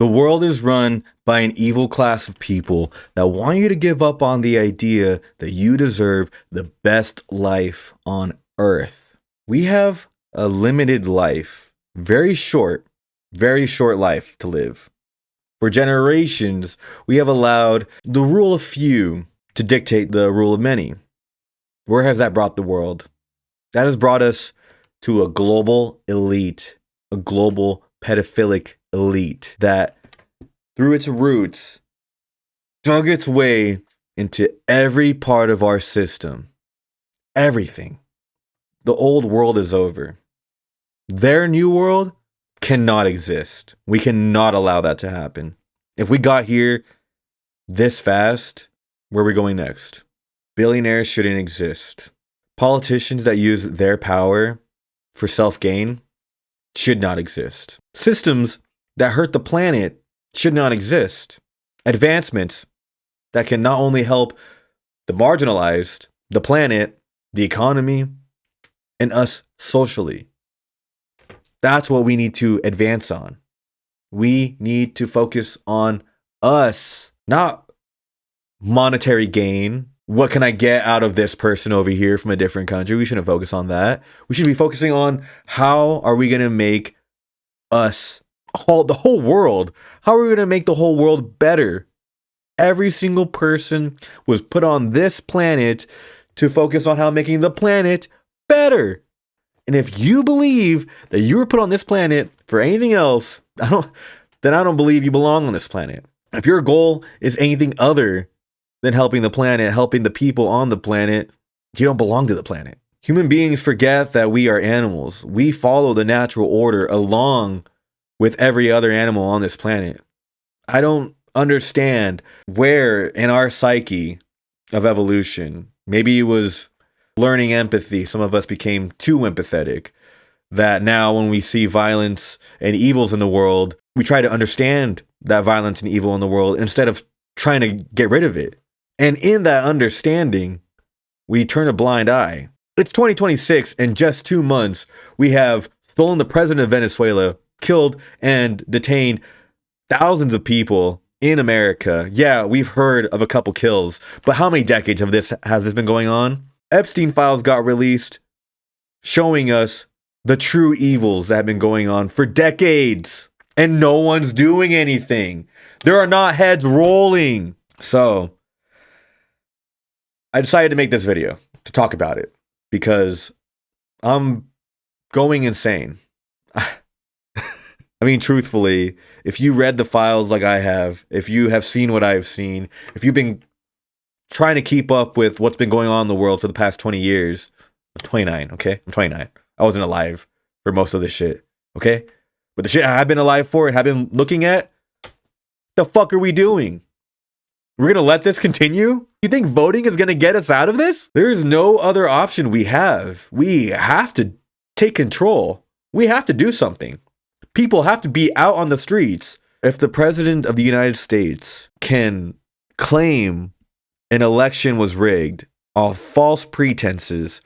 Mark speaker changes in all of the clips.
Speaker 1: The world is run by an evil class of people that want you to give up on the idea that you deserve the best life on earth. We have a limited life, very short life to live. For generations, we have allowed the rule of few to dictate the rule of many. Where has that brought the world? That has brought us to a global elite, a global pedophilic elite that, through its roots, dug its way into every part of our system. Everything. The old world is over. Their new world cannot exist. We cannot allow that to happen. If we got here this fast, where are we going next? Billionaires shouldn't exist. Politicians that use their power for self-gain should not exist. Systems that hurt the planet should not exist. Advancements that can not only help the marginalized, the planet, the economy, and us socially. That's what we need to advance on. We need to focus on us, not monetary gain. What can I get out of this person over here from a different country? We shouldn't focus on that. We should be focusing on how are we going to make us, the whole world, how are we going to make the whole world better? Every single person was put on this planet to focus on how making the planet better. And if you believe that you were put on this planet for anything else, then I don't believe you belong on this planet. If your goal is anything other than helping the planet, helping the people on the planet, you don't belong to the planet. Human beings forget that we are animals. We follow the natural order along with every other animal on this planet. I don't understand where in our psyche of evolution, maybe it was learning empathy. Some of us became too empathetic, that now when we see violence and evils in the world, we try to understand that violence and evil in the world instead of trying to get rid of it. And in that understanding, we turn a blind eye. It's 2026, and just 2 months, we have stolen the president of Venezuela, killed and detained thousands of people in America. Yeah, we've heard of a couple kills, but how many decades has this been going on? Epstein files got released, showing us the true evils that have been going on for decades, and no one's doing anything. There are not heads rolling. So I decided to make this video to talk about it because I'm going insane. I mean, truthfully, if you read the files like I have, if you have seen what I've seen, if you've been trying to keep up with what's been going on in the world for the past 20 years, I'm 29, okay? I'm 29. I wasn't alive for most of this shit, okay? But the shit I've been alive for and have been looking at, the fuck are we doing? We're gonna let this continue? You think voting is gonna get us out of this? There is no other option we have. We have to take control. We have to do something. People have to be out on the streets. If the president of the United States can claim an election was rigged on false pretenses,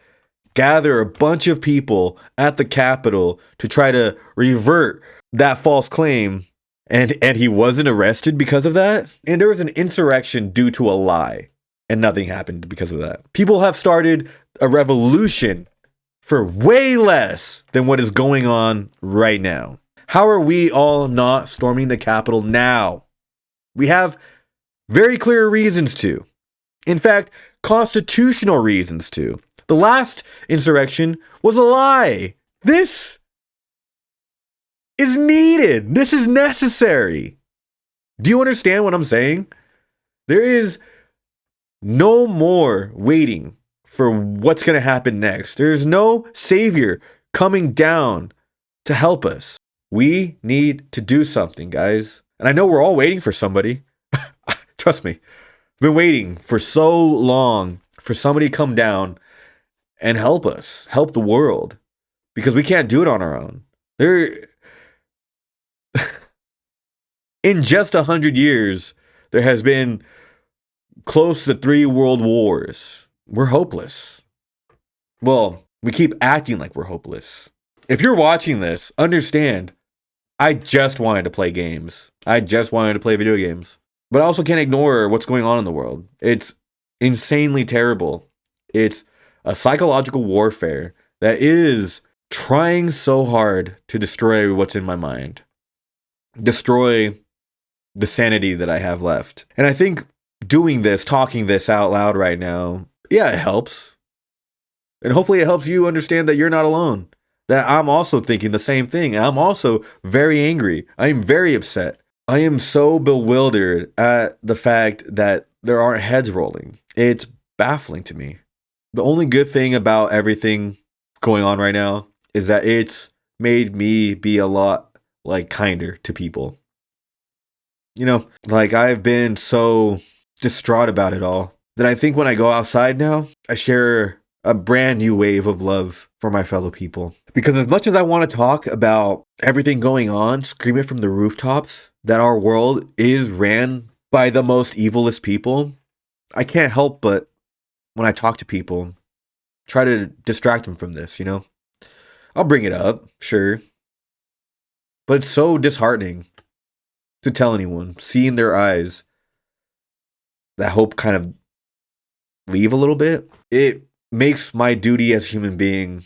Speaker 1: gather a bunch of people at the Capitol to try to revert that false claim, and he wasn't arrested because of that, and there was an insurrection due to a lie, and nothing happened because of that. People have started a revolution for way less than what is going on right now. How are we all not storming the Capitol now? We have very clear reasons to. In fact, constitutional reasons to. The last insurrection was a lie. This is needed. This is necessary. Do you understand what I'm saying? There is no more waiting for what's going to happen next. There's no savior coming down to help us. We need to do something, guys. And I know we're all waiting for somebody. Trust me. I've been waiting for so long for somebody to come down and help us, help the world, because we can't do it on our own. In just 100 years, there has been close to 3 world wars. We're hopeless. Well, we keep acting like we're hopeless. If you're watching this, understand, I just wanted to play games. I just wanted to play video games. But I also can't ignore what's going on in the world. It's insanely terrible. It's a psychological warfare that is trying so hard to destroy what's in my mind, destroy the sanity that I have left. And I think doing this, talking this out loud right now, yeah, it helps. And hopefully it helps you understand that you're not alone, that I'm also thinking the same thing. I'm also very angry. I am very upset. I am so bewildered at the fact that there aren't heads rolling. It's baffling to me. The only good thing about everything going on right now is that it's made me be a lot like kinder to people. You know, like I've been so distraught about it all that I think when I go outside now, I share a brand new wave of love for my fellow people. Because as much as I want to talk about everything going on, scream it from the rooftops, that our world is ran by the most evilest people, I can't help but, when I talk to people, try to distract them from this, you know? I'll bring it up, sure. But it's so disheartening to tell anyone, see in their eyes, that hope kind of leave a little bit. It makes my duty as a human being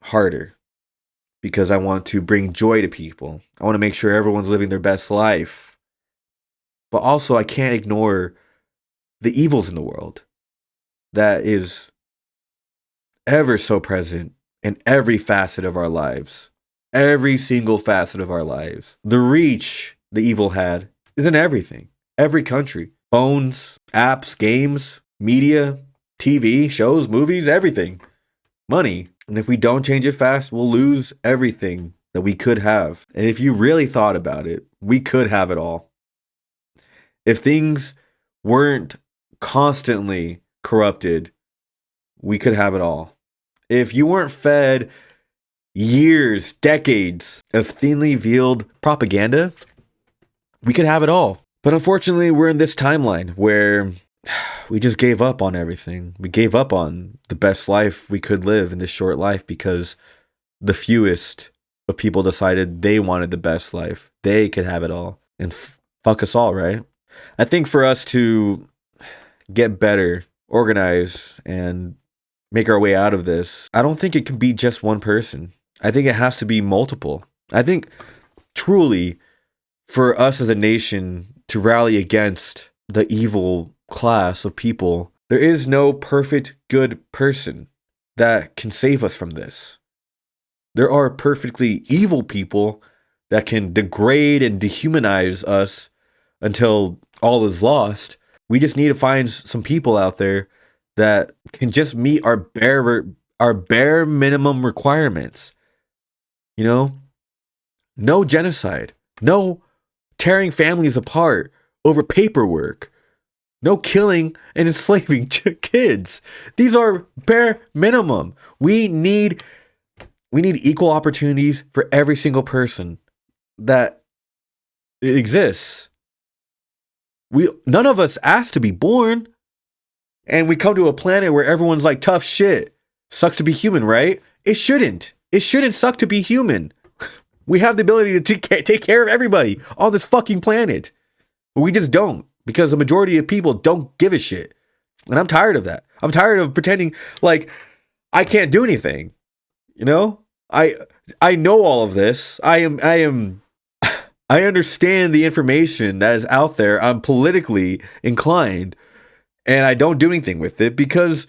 Speaker 1: harder because I want to bring joy to people. I want to make sure everyone's living their best life. But also, I can't ignore the evils in the world that is ever so present in every facet of our lives. Every single facet of our lives. The reach the evil had is in everything. Every country. Phones, apps, games, media, TV, shows, movies, everything. Money. And if we don't change it fast, we'll lose everything that we could have. And if you really thought about it, we could have it all. If things weren't constantly corrupted, we could have it all. If you weren't fed years, decades of thinly veiled propaganda, we could have it all. But unfortunately, we're in this timeline where we just gave up on everything. We gave up on the best life we could live in this short life because the fewest of people decided they wanted the best life. They could have it all. And fuck us all, right? I think for us to get better, organize, and make our way out of this, I don't think it can be just one person. I think it has to be multiple. I think truly for us as a nation to rally against the evil class of people, there is no perfect good person that can save us from this. There are perfectly evil people that can degrade and dehumanize us until all is lost. We just need to find some people out there that can just meet our bare minimum requirements. You know, no genocide, no tearing families apart over paperwork, no killing and enslaving kids. These are bare minimum. We need equal opportunities for every single person that exists. None of us asked to be born, and we come to a planet where everyone's like tough shit. Sucks to be human, right? It shouldn't. It shouldn't suck to be human. We have the ability to take care of everybody on this fucking planet. But we just don't, because the majority of people don't give a shit. And I'm tired of that. I'm tired of pretending like I can't do anything. You know? I know all of this. I understand the information that is out there. I'm politically inclined, and I don't do anything with it because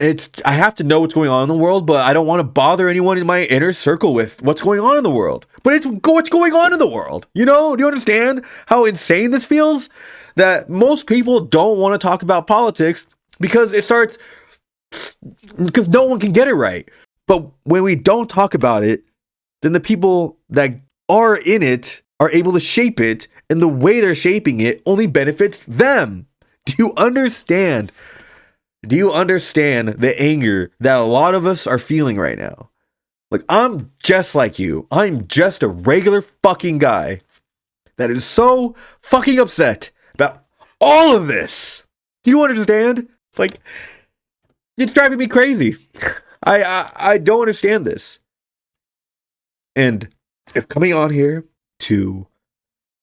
Speaker 1: I have to know what's going on in the world, but I don't want to bother anyone in my inner circle with what's going on in the world. But it's what's going on in the world. You know? Do you understand how insane this feels? That most people don't want to talk about politics because because no one can get it right. But when we don't talk about it, then the people that are in it are able to shape it, and the way they're shaping it only benefits them. Do you understand? Do you understand the anger that a lot of us are feeling right now? Like, I'm just like you. I'm just a regular fucking guy that is so fucking upset about all of this. Do you understand? Like, it's driving me crazy. I don't understand this. And if coming on here to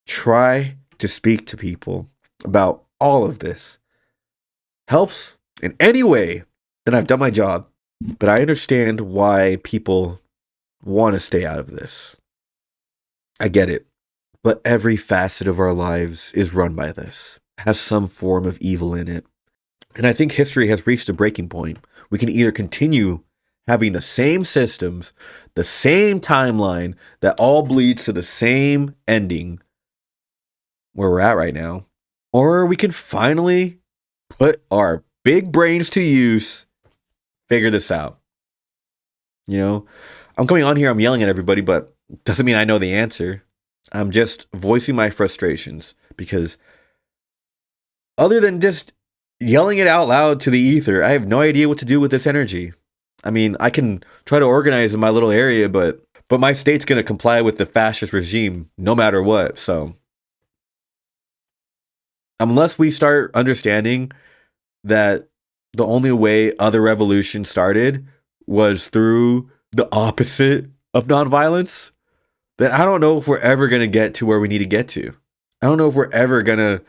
Speaker 1: try to speak to people about all of this helps in any way, then I've done my job. But I understand why people want to stay out of this. I get it. But every facet of our lives is run by this, has some form of evil in it. And I think history has reached a breaking point. We can either continue having the same systems, the same timeline that all bleeds to the same ending where we're at right now, or we can finally put our big brains to use, figure this out. You know, I'm coming on here, I'm yelling at everybody, but doesn't mean I know the answer. I'm just voicing my frustrations because other than just yelling it out loud to the ether, I have no idea what to do with this energy. I mean, I can try to organize in my little area, but my state's going to comply with the fascist regime no matter what. So unless we start understanding that the only way other revolutions started was through the opposite of nonviolence, then I don't know if we're ever going to get to where we need to get to. I don't know if we're ever going to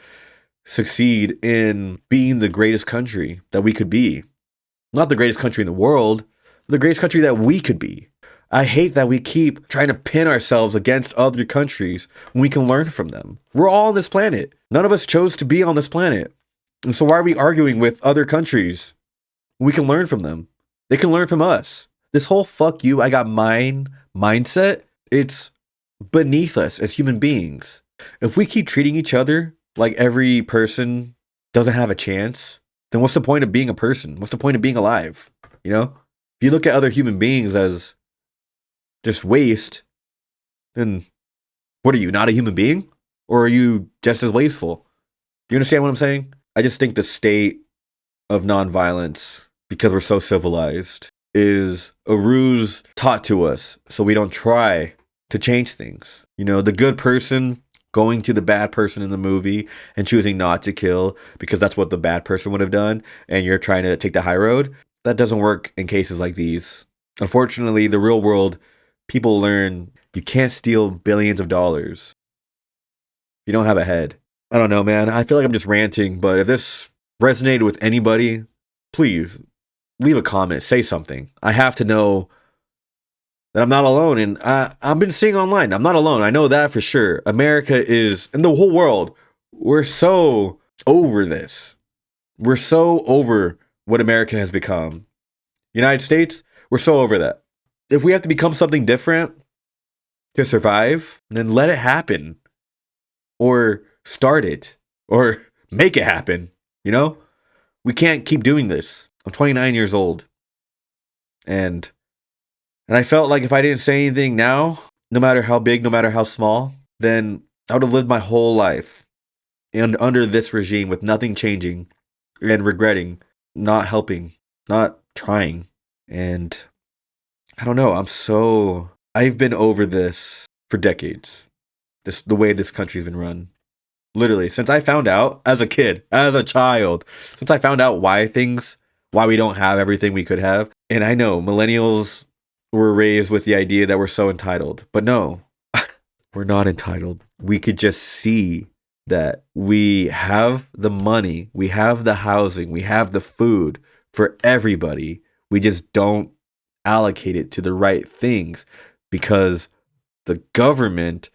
Speaker 1: succeed in being the greatest country that we could be. Not the greatest country in the world, but the greatest country that we could be. I hate that we keep trying to pin ourselves against other countries when we can learn from them. We're all on this planet. None of us chose to be on this planet. And so why are we arguing with other countries when we can learn from them? They can learn from us. This whole fuck you, I got mine mindset, it's beneath us as human beings. If we keep treating each other like every person doesn't have a chance, then what's the point of being a person? What's the point of being alive? You know? If you look at other human beings as just waste, then what are you, not a human being? Or are you just as wasteful? You understand what I'm saying? I just think the state of nonviolence, because we're so civilized, is a ruse taught to us so we don't try to change things. You know, the good person going to the bad person in the movie and choosing not to kill because that's what the bad person would have done, and you're trying to take the high road. That doesn't work in cases like these. Unfortunately, the real world, people learn you can't steal billions of dollars. You don't have a head. I don't know, man. I feel like I'm just ranting, but if this resonated with anybody, please leave a comment, say something. I have to know that I'm not alone. And I've been seeing online, I'm not alone. I know that for sure. America is, and the whole world, we're so over this. We're so over what America has become. United States, we're so over that. If we have to become something different to survive, then let it happen. Or start it. Or make it happen. You know? We can't keep doing this. I'm 29 years old. And I felt like if I didn't say anything now, no matter how big, no matter how small, then I would have lived my whole life and under this regime with nothing changing and regretting, not helping, not trying. And I don't know, I've been over this for decades. The way this country's been run. Literally, since I found out as a kid, as a child, since I found out why we don't have everything we could have. And I know millennials were raised with the idea that we're so entitled. But no, we're not entitled. We could just see that we have the money, we have the housing, we have the food for everybody. We just don't allocate it to the right things because the government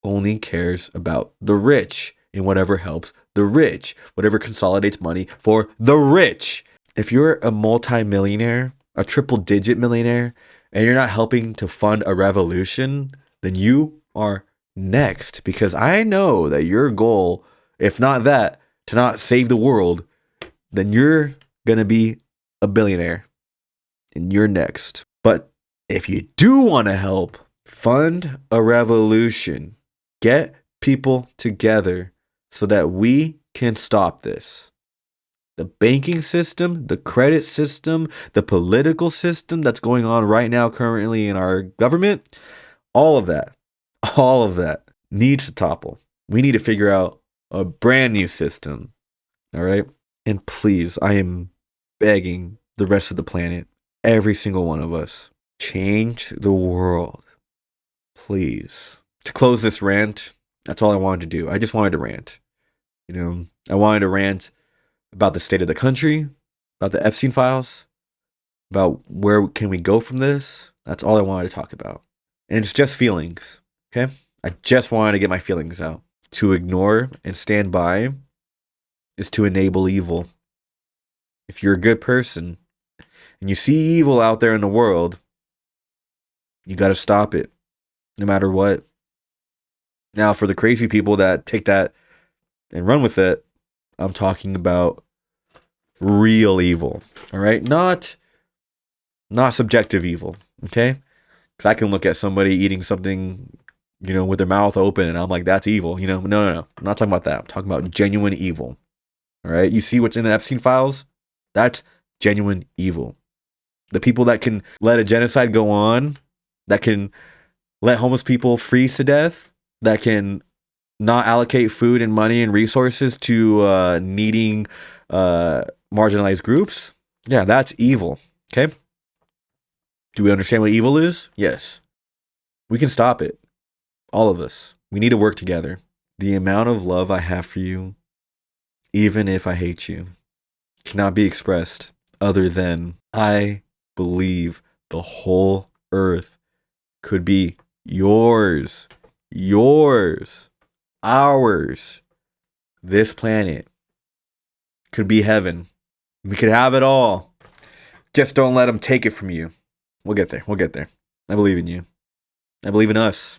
Speaker 1: only cares about the rich and whatever helps the rich, whatever consolidates money for the rich. If you're a multi-millionaire, a triple-digit millionaire, and you're not helping to fund a revolution, then you are next. Because I know that your goal, if not that, to not save the world, then you're going to be a billionaire. And you're next. But if you do want to help fund a revolution, get people together so that we can stop this. The banking system, the credit system, the political system that's going on right now currently in our government, all of that needs to topple. We need to figure out a brand new system. All right? And please, I am begging the rest of the planet, every single one of us, change the world. please. To close this rant, that's all I wanted to do. I just wanted to rant. I wanted to rant about the state of the country, about the Epstein files, about where can we go from this. That's all I wanted to talk about. And it's just feelings, okay? I just wanted to get my feelings out. To ignore and stand by is to enable evil. If you're a good person and you see evil out there in the world, you got to stop it, no matter what. Now, for the crazy people that take that and run with it, I'm talking about real evil, all right? Not subjective evil, okay? Because I can look at somebody eating something, with their mouth open, and I'm like, that's evil, No. I'm not talking about that. I'm talking about genuine evil, all right? You see what's in the Epstein files? That's genuine evil. The people that can let a genocide go on, that can let homeless people freeze to death, that can not allocate food and money and resources to needing marginalized groups. Yeah, that's evil. Okay? Do we understand what evil is? Yes. We can stop it. All of us. We need to work together. The amount of love I have for you, even if I hate you, cannot be expressed other than I believe the whole earth could be yours. Ours. This planet could be heaven. We could have it all. Just don't let them take it from you. We'll get there. I believe in you. I believe in us.